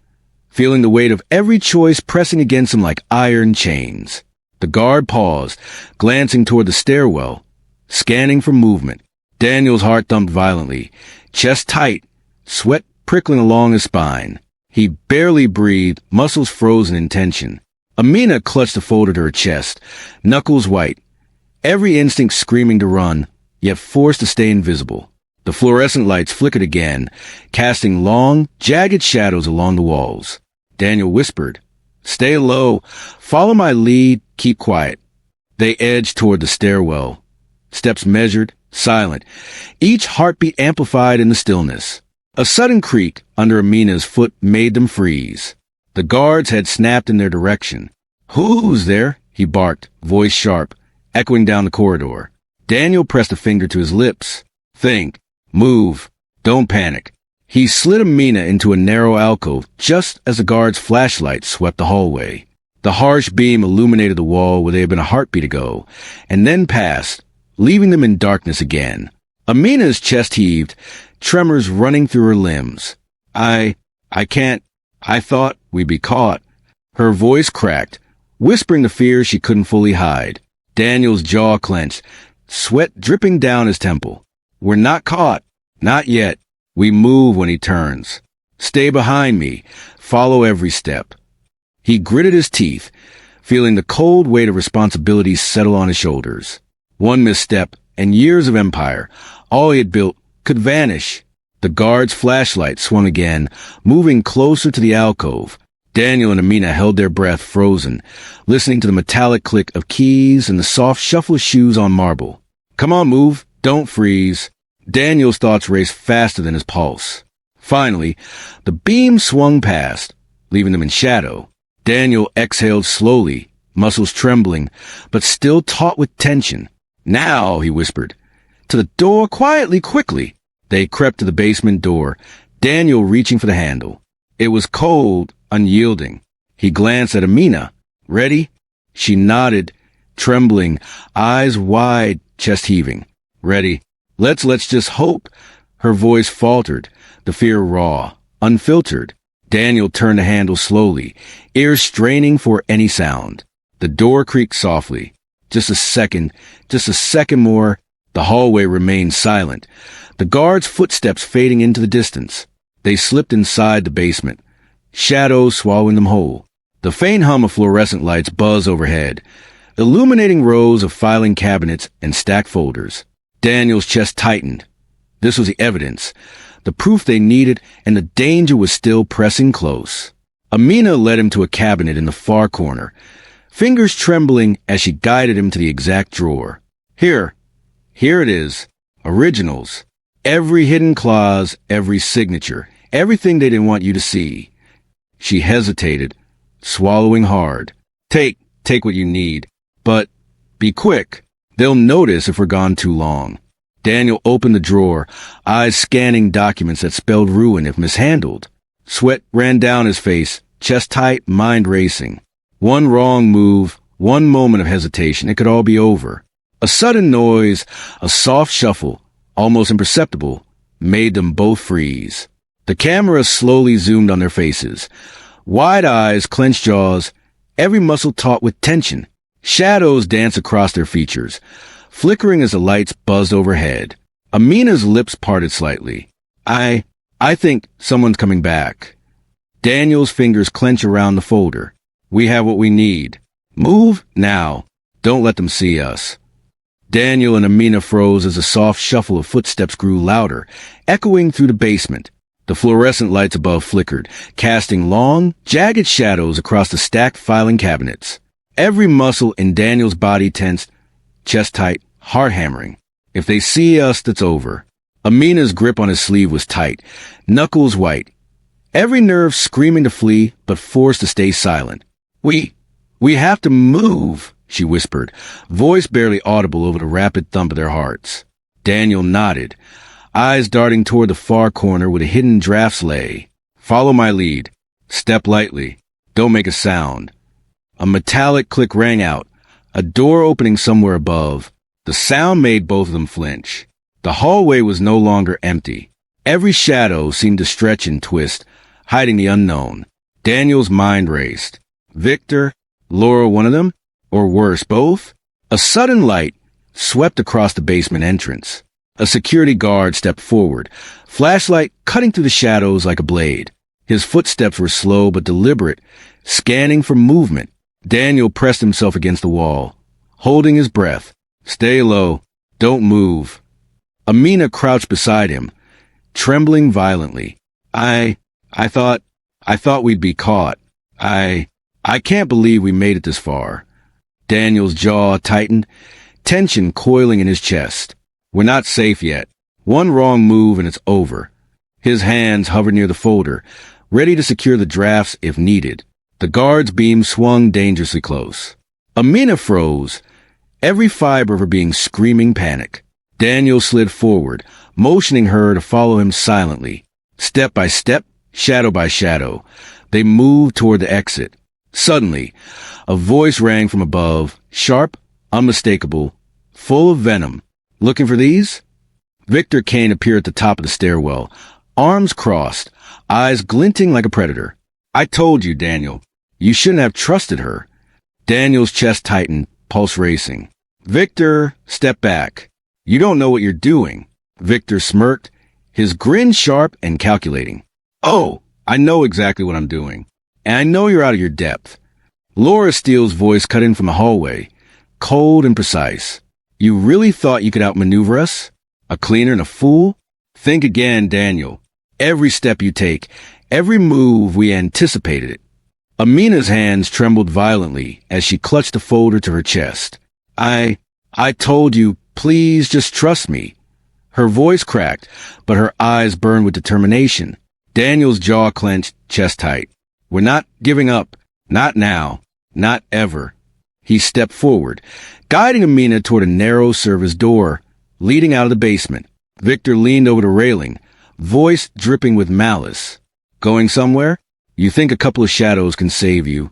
feeling the weight of every choice pressing against him like iron chains. The guard paused, glancing toward the stairwell, scanning for movement. Daniel's heart thumped violently, chest tight, sweat prickling along his spine. He barely breathed, muscles frozen in tension. Amina clutched the folder to her chest, knuckles white, every instinct screaming to run, yet forced to stay invisible. The fluorescent lights flickered again, casting long, jagged shadows along the walls. Daniel whispered, "Stay low. Follow my lead. Keep quiet." They edged toward the stairwell. Steps measured, silent, each heartbeat amplified in the stillness. A sudden creak under Amina's foot made them freeze. The guards had snapped in their direction. "Who's there?" he barked, voice sharp, echoing down the corridor. Daniel pressed a finger to his lips. "Think. Move. Don't panic." He slid Amina into a narrow alcove just as the guard's flashlight swept the hallway. The harsh beam illuminated the wall where they had been a heartbeat ago, and then passed, leaving them in darkness again. Amina's chest heaved, tremors running through her limbs. I can't. I thought we'd be caught." Her voice cracked, whispering the fears she couldn't fully hide. Daniel's jaw clenched, sweat dripping down his temple. "We're not caught. Not yet. We move when he turns. Stay behind me. Follow every step." He gritted his teeth, feeling the cold weight of responsibility settle on his shoulders. One misstep, and years of empire, all he had built, could vanish. The guard's flashlight swung again, moving closer to the alcove. Daniel and Amina held their breath frozen, listening to the metallic click of keys and the soft shuffle of shoes on marble. "Come on, move. Don't freeze." Daniel's thoughts raced faster than his pulse. Finally, the beam swung past, leaving them in shadow. Daniel exhaled slowly, muscles trembling, but still taut with tension. "Now," he whispered. "To the door, quietly, quickly." They crept to the basement door, Daniel reaching for the handle. It was cold, unyielding. He glanced at Amina. "Ready?" She nodded, trembling, eyes wide, chest heaving. "Ready. Let's just hope." Her voice faltered, the fear raw, unfiltered. Daniel turned the handle slowly, ears straining for any sound. The door creaked softly. Just a second more. The hallway remained silent, the guards' footsteps fading into the distance. They slipped inside the basement, shadows swallowing them whole. The faint hum of fluorescent lights buzzed overhead, illuminating rows of filing cabinets and stacked folders. Daniel's chest tightened. This was the evidence, the proof they needed, and the danger was still pressing close. Amina led him to a cabinet in the far corner, fingers trembling as she guided him to the exact drawer. Here it is. Originals. Every hidden clause, every signature, everything they didn't want you to see. She hesitated, swallowing hard. Take what you need. But be quick. They'll notice if we're gone too long." Daniel opened the drawer, eyes scanning documents that spelled ruin if mishandled. Sweat ran down his face, chest tight, mind racing. One wrong move, One moment of hesitation, it could all be over. A sudden noise, a soft shuffle, almost imperceptible, made them both freeze. The camera slowly zoomed on their faces. Wide eyes, clenched jaws, every muscle taut with tension. Shadows danced across their features, flickering as the lights buzzed overhead. Amina's lips parted slightly. I think someone's coming back. Daniel's fingers clench around the folder. We have what we need. Move now. Don't let them see us. Daniel and Amina froze as a soft shuffle of footsteps grew louder, echoing through the basement. The fluorescent lights above flickered, casting long, jagged shadows across the stacked filing cabinets. Every muscle in Daniel's body tensed, chest tight, heart hammering. If they see us, that's over. Amina's grip on his sleeve was tight, knuckles white. Every nerve screaming to flee, but forced to stay silent. We have to move, she whispered, voice barely audible over the rapid thump of their hearts. Daniel nodded, eyes darting toward the far corner where the hidden drafts lay. Follow my lead. Step lightly. Don't make a sound. A metallic click rang out, a door opening somewhere above. The sound made both of them flinch. The hallway was no longer empty. Every shadow seemed to stretch and twist, hiding the unknown. Daniel's mind raced. Victor? Laura one of them? Or worse, both? A sudden light swept across the basement entrance. A security guard stepped forward, flashlight cutting through the shadows like a blade. His footsteps were slow but deliberate, scanning for movement. Daniel pressed himself against the wall, holding his breath. Stay low. Don't move. Amina crouched beside him, trembling violently. I thought we'd be caught. I can't believe we made it this far. Daniel's jaw tightened, tension coiling in his chest. We're not safe yet. One wrong move and it's over. His hands hovered near the folder, ready to secure the drafts if needed. The guard's beam swung dangerously close. Amina froze, every fiber of her being screaming panic. Daniel slid forward, motioning her to follow him silently. Step by step, shadow by shadow, they moved toward the exit. Suddenly, a voice rang from above, sharp, unmistakable, full of venom. Looking for these? Victor Kane appeared at the top of the stairwell, arms crossed, eyes glinting like a predator. I told you, Daniel. You shouldn't have trusted her. Daniel's chest tightened, pulse racing. Victor, step back. You don't know what you're doing. Victor smirked, his grin sharp and calculating. Oh, I know exactly what I'm doing. And I know you're out of your depth. Laura Steele's voice cut in from the hallway, cold and precise. You really thought you could outmaneuver us? A cleaner and a fool? Think again, Daniel. Every step you take, every move, we anticipated it. Amina's hands trembled violently as she clutched the folder to her chest. I told you, please just trust me. Her voice cracked, but her eyes burned with determination. Daniel's jaw clenched, chest tight. We're not giving up. Not now. Not ever. He stepped forward, guiding Amina toward a narrow service door leading out of the basement. Victor leaned over the railing, voice dripping with malice. Going somewhere? You think a couple of shadows can save you?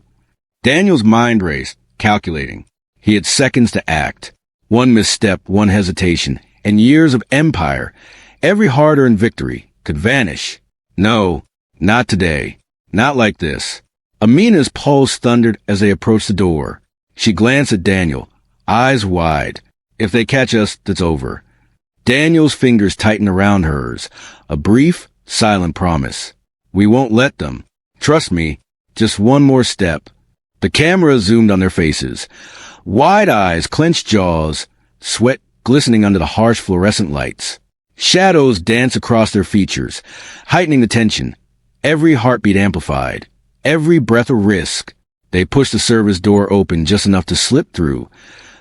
Daniel's mind raced, calculating. He had seconds to act. One misstep, one hesitation, and years of empire, every hard-earned victory, could vanish. No, not today. Not like this. Amina's pulse thundered as they approached the door. She glanced at Daniel, eyes wide. If they catch us, that's over. Daniel's fingers tightened around hers, a brief, silent promise. We won't let them. Trust me, just one more step. The camera zoomed on their faces. Wide eyes, clenched jaws, sweat glistening under the harsh fluorescent lights. Shadows danced across their features, heightening the tension. Every heartbeat amplified, every breath a risk. They pushed the service door open just enough to slip through,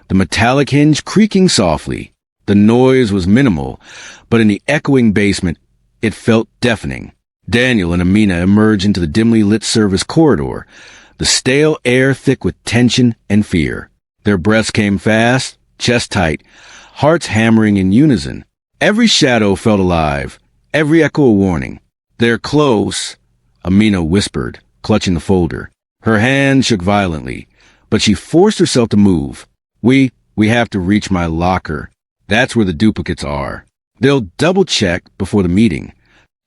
the metallic hinge creaking softly. The noise was minimal, but in the echoing basement, it felt deafening. Daniel and Amina emerged into the dimly lit service corridor, the stale air thick with tension and fear. Their breaths came fast, chest tight, hearts hammering in unison. Every shadow felt alive, every echo a warning. They're close, Amina whispered, clutching the folder. Her hand shook violently, but she forced herself to move. We have to reach my locker. That's where the duplicates are. They'll double-check before the meeting.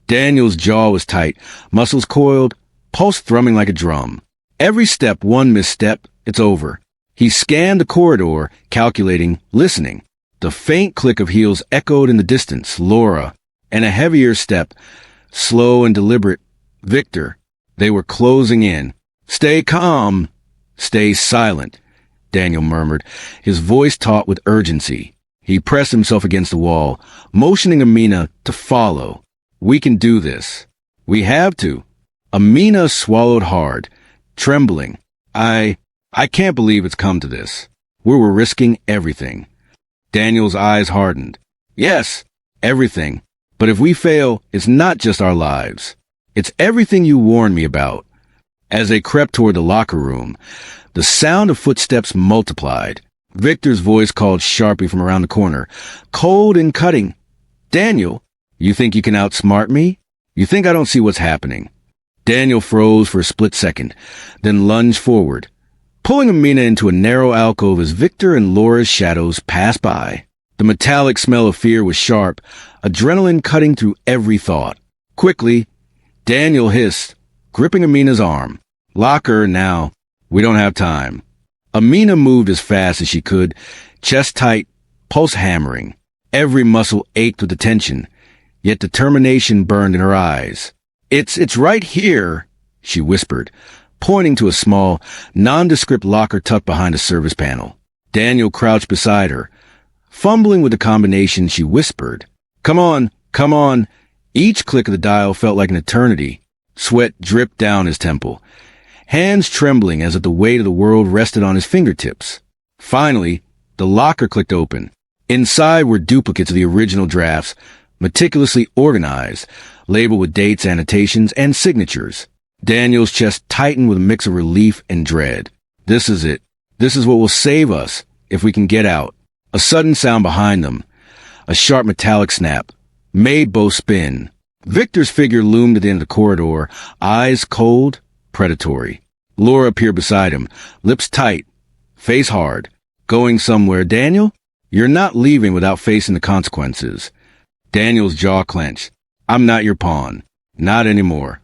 Daniel's jaw was tight, muscles coiled, pulse thrumming like a drum. Every step, one misstep, it's over. He scanned the corridor, calculating, listening. The faint click of heels echoed in the distance. Laura. And a heavier step, slow and deliberate. Victor. They were closing in. Stay calm. Stay silent, Daniel murmured, his voice taut with urgency. He pressed himself against the wall, motioning Amina to follow. We can do this. We have to. Amina swallowed hard, trembling. I can't believe it's come to this. We were risking everything. Daniel's eyes hardened. Yes, everything. But if we fail, it's not just our lives. It's everything you warned me about. As they crept toward the locker room, the sound of footsteps multiplied. Victor's voice called sharply from around the corner, cold and cutting. Daniel, you think you can outsmart me? You think I don't see what's happening? Daniel froze for a split second, then lunged forward, pulling Amina into a narrow alcove as Victor and Laura's shadows passed by. The metallic smell of fear was sharp, adrenaline cutting through every thought. Quickly, Daniel hissed, gripping Amina's arm. Lock her now. We don't have time. Amina moved as fast as she could, chest tight, pulse hammering. Every muscle ached with the tension, yet determination burned in her eyes. It's right here, she whispered, pointing to a small, nondescript locker tucked behind a service panel. Daniel crouched beside her. Fumbling with the combination, she whispered, Come on, come on. Each click of the dial felt like an eternity. Sweat dripped down his temple, hands trembling as if the weight of the world rested on his fingertips. Finally, the locker clicked open. Inside were duplicates of the original drafts, meticulously organized, labeled with dates, annotations, and signatures. Daniel's chest tightened with a mix of relief and dread. This is it. This is what will save us, if we can get out. A sudden sound behind them. A sharp metallic snap made both spin. Victor's figure loomed at the end of the corridor, eyes cold, predatory. Laura appeared beside him, lips tight, face hard. Going somewhere, Daniel? You're not leaving without facing the consequences. Daniel's jaw clenched. I'm not your pawn. Not anymore.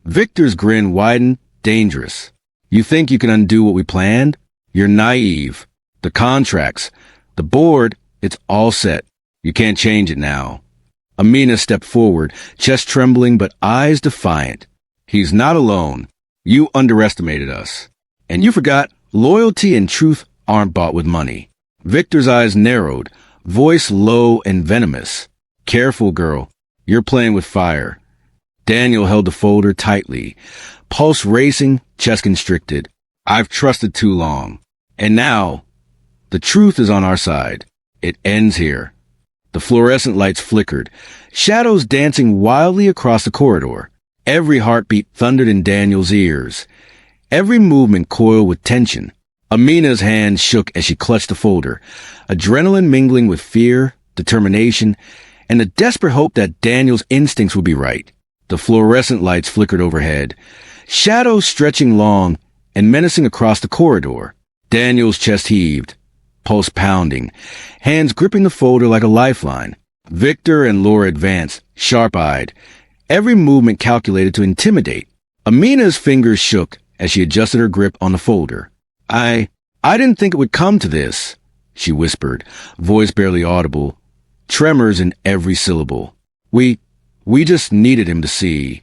Victor's grin widened, dangerous. You think you can undo what we planned? You're naive. The contracts, the board, it's all set. You can't change it now. Amina stepped forward, chest trembling but eyes defiant. He's not alone. You underestimated us. And you forgot loyalty and truth aren't bought with money. Victor's eyes narrowed, voice low and venomous. Careful, girl. You're playing with fire. Daniel held the folder tightly, pulse racing, chest constricted. I've trusted too long. And now, the truth is on our side. It ends here. The fluorescent lights flickered, shadows dancing wildly across the corridor. Every heartbeat thundered in Daniel's ears. Every movement coiled with tension. Amina's hand shook as she clutched the folder, adrenaline mingling with fear, determination, and the desperate hope that Daniel's instincts would be right. The fluorescent lights flickered overhead, shadows stretching long and menacing across the corridor. Daniel's chest heaved, pulse pounding, hands gripping the folder like a lifeline. Victor and Laura advanced, sharp-eyed, every movement calculated to intimidate. Amina's fingers shook as she adjusted her grip on the folder. I didn't think it would come to this, she whispered, voice barely audible, tremors in every syllable. We just needed him to see.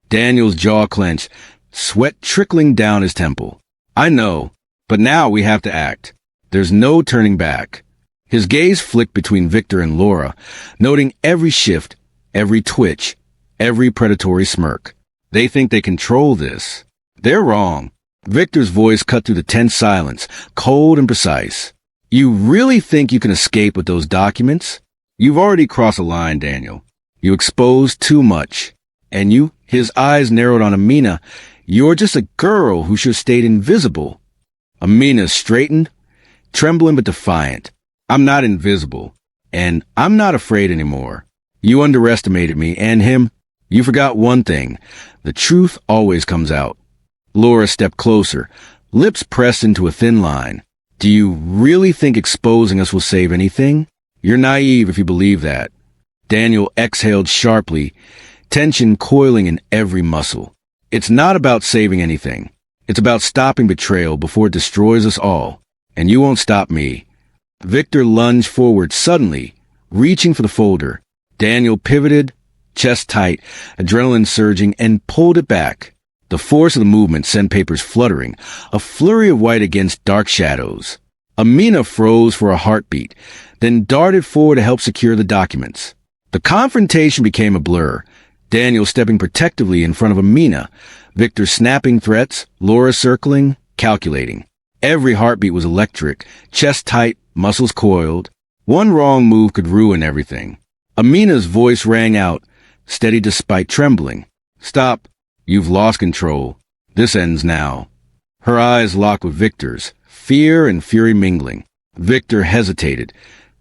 Daniel's jaw clenched, sweat trickling down his temple. I know, but now we have to act. There's no turning back. His gaze flicked between Victor and Laura, noting every shift, every twitch, every predatory smirk. They think they control this. They're wrong. Victor's voice cut through the tense silence, cold and precise. You really think you can escape with those documents? You've already crossed a line, Daniel. You exposed too much. And you, his eyes narrowed on Amina, you're just a girl who should have stayed invisible. Amina straightened, trembling but defiant. I'm not invisible, and I'm not afraid anymore. You underestimated me and him. You forgot one thing. The truth always comes out. Laura stepped closer, lips pressed into a thin line. Do you really think exposing us will save anything? You're naive if you believe that. Daniel exhaled sharply, tension coiling in every muscle. It's not about saving anything. It's about stopping betrayal before it destroys us all. And you won't stop me. Victor lunged forward suddenly, reaching for the folder. Daniel pivoted, chest tight, adrenaline surging, and pulled it back. The force of the movement sent papers fluttering, a flurry of white against dark shadows. Amina froze for a heartbeat, then darted forward to help secure the documents. The confrontation became a blur, Daniel stepping protectively in front of Amina, Victor snapping threats, Laura circling, calculating. Every heartbeat was electric, chest tight, muscles coiled. One wrong move could ruin everything. Amina's voice rang out, steady despite trembling. Stop. You've lost control. This ends now. Her eyes locked with Victor's, fear and fury mingling. Victor hesitated,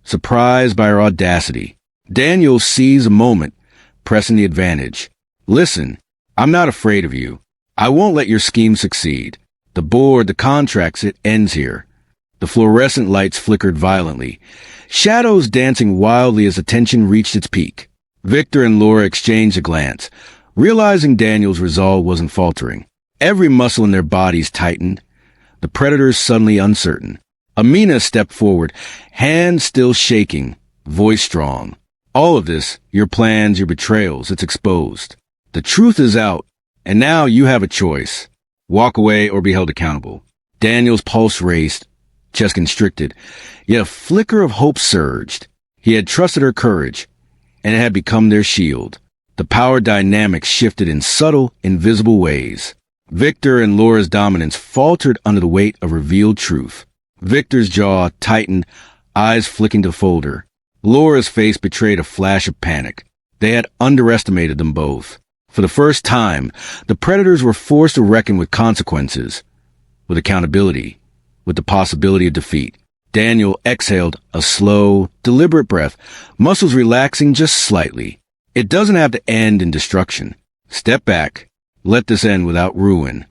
surprised by her audacity. Daniel seized a moment, pressing the advantage. Listen, I'm not afraid of you. I won't let your scheme succeed. The board, the contracts, it ends here. The fluorescent lights flickered violently, shadows dancing wildly as the tension reached its peak. Victor and Laura exchanged a glance, realizing Daniel's resolve wasn't faltering. Every muscle in their bodies tightened, the predators suddenly uncertain. Amina stepped forward, hands still shaking, voice strong. All of this, your plans, your betrayals, it's exposed. The truth is out, and now you have a choice. Walk away or be held accountable. Daniel's pulse raced, chest constricted, yet a flicker of hope surged. He had trusted her courage, and it had become their shield. The power dynamics shifted in subtle, invisible ways. Victor and Laura's dominance faltered under the weight of revealed truth. Victor's jaw tightened, eyes flicking to the folder. Laura's face betrayed a flash of panic. They had underestimated them both. For the first time, the predators were forced to reckon with consequences, with accountability, with the possibility of defeat. Daniel exhaled a slow, deliberate breath, muscles relaxing just slightly. It doesn't have to end in destruction. Step back. Let this end without ruin.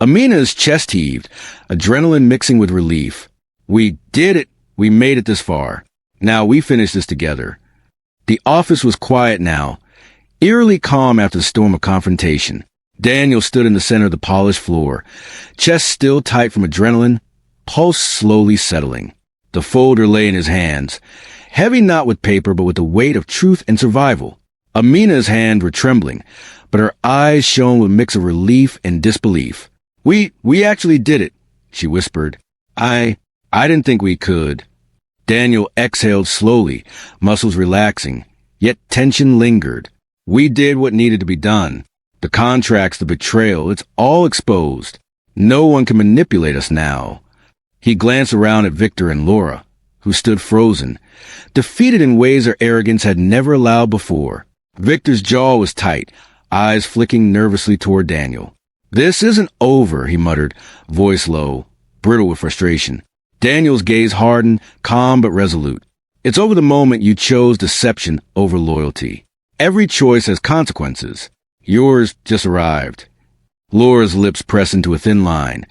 Amina's chest heaved, adrenaline mixing with relief. We did it. We made it this far. Now we finish this together. The office was quiet now, eerily calm after the storm of confrontation. Daniel stood in the center of the polished floor, chest still tight from adrenaline, pulse slowly settling. The folder lay in his hands, heavy not with paper but with the weight of truth and survival. Amina's hands were trembling, but her eyes shone with a mix of relief and disbelief. We actually did it, she whispered. I didn't think we could. Daniel exhaled slowly, muscles relaxing, yet tension lingered. We did what needed to be done. The contracts, the betrayal, it's all exposed. No one can manipulate us now. He glanced around at Victor and Laura, who stood frozen, defeated in ways their arrogance had never allowed before. Victor's jaw was tight, eyes flicking nervously toward Daniel. This isn't over, he muttered, voice low, brittle with frustration. Daniel's gaze hardened, calm but resolute. It's over the moment you chose deception over loyalty. Every choice has consequences. Yours just arrived. Laura's lips pressed into a thin line,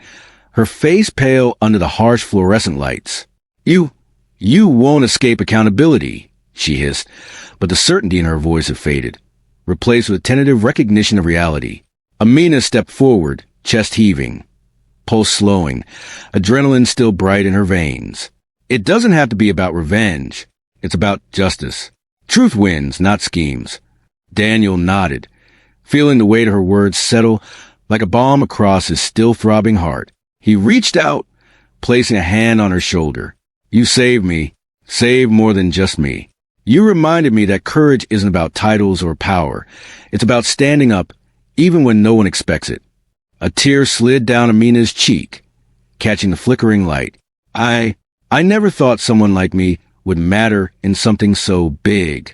her face pale under the harsh fluorescent lights. You won't escape accountability, she hissed, but the certainty in her voice had faded, replaced with a tentative recognition of reality. Amina stepped forward, chest heaving, pulse slowing, adrenaline still bright in her veins. It doesn't have to be about revenge. It's about justice. Truth wins, not schemes. Daniel nodded, feeling the weight of her words settle like a balm across his still throbbing heart. He reached out, placing a hand on her shoulder. You saved me. Saved more than just me. You reminded me that courage isn't about titles or power. It's about standing up, even when no one expects it. A tear slid down Amina's cheek, catching the flickering light. I never thought someone like me would matter in something so big.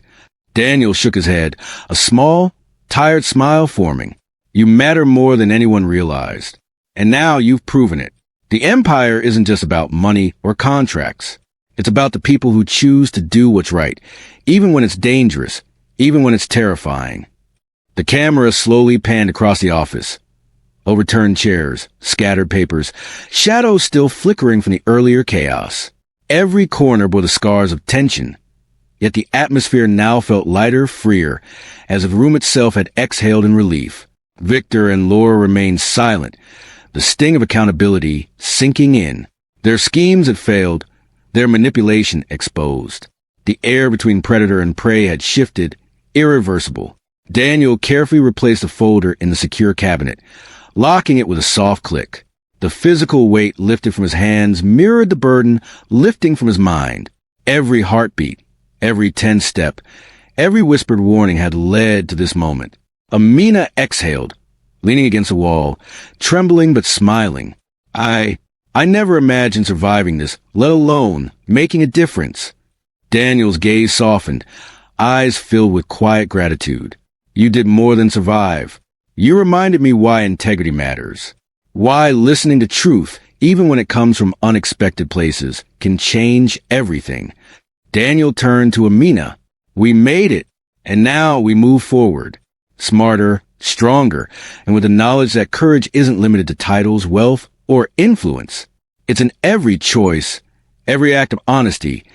Daniel shook his head, a small, tired smile forming. You matter more than anyone realized. And now you've proven it. The empire isn't just about money or contracts. It's about the people who choose to do what's right, even when it's dangerous, even when it's terrifying. The camera slowly panned across the office. Overturned chairs, scattered papers, shadows still flickering from the earlier chaos. Every corner bore the scars of tension. Yet the atmosphere now felt lighter, freer, as if the room itself had exhaled in relief. Victor and Laura remained silent, the sting of accountability sinking in. Their schemes had failed, their manipulation exposed. The air between predator and prey had shifted, irreversible. Daniel carefully replaced the folder in the secure cabinet, locking it with a soft click. The physical weight lifted from his hands mirrored the burden lifting from his mind. Every heartbeat, every tense step, every whispered warning had led to this moment. Amina exhaled, leaning against the wall, trembling but smiling. I never imagined surviving this, let alone making a difference. Daniel's gaze softened, eyes filled with quiet gratitude. You did more than survive. You reminded me why integrity matters. Why listening to truth, even when it comes from unexpected places, can change everything. Daniel turned to Amina. We made it, and now we move forward. Smarter, stronger, and with the knowledge that courage isn't limited to titles, wealth, or influence. It's in every choice, every act of honesty,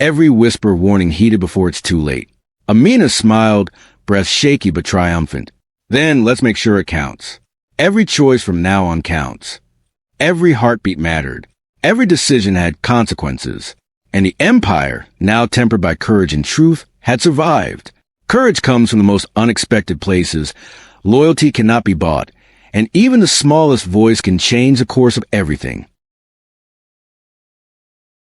every whisper warning heeded before it's too late. Amina smiled, breath shaky but triumphant. Then let's make sure it counts. Every choice from now on counts. Every heartbeat mattered. Every decision had consequences. And the empire, now tempered by courage and truth, had survived. Courage comes from the most unexpected places. Loyalty cannot be bought. And even the smallest voice can change the course of everything.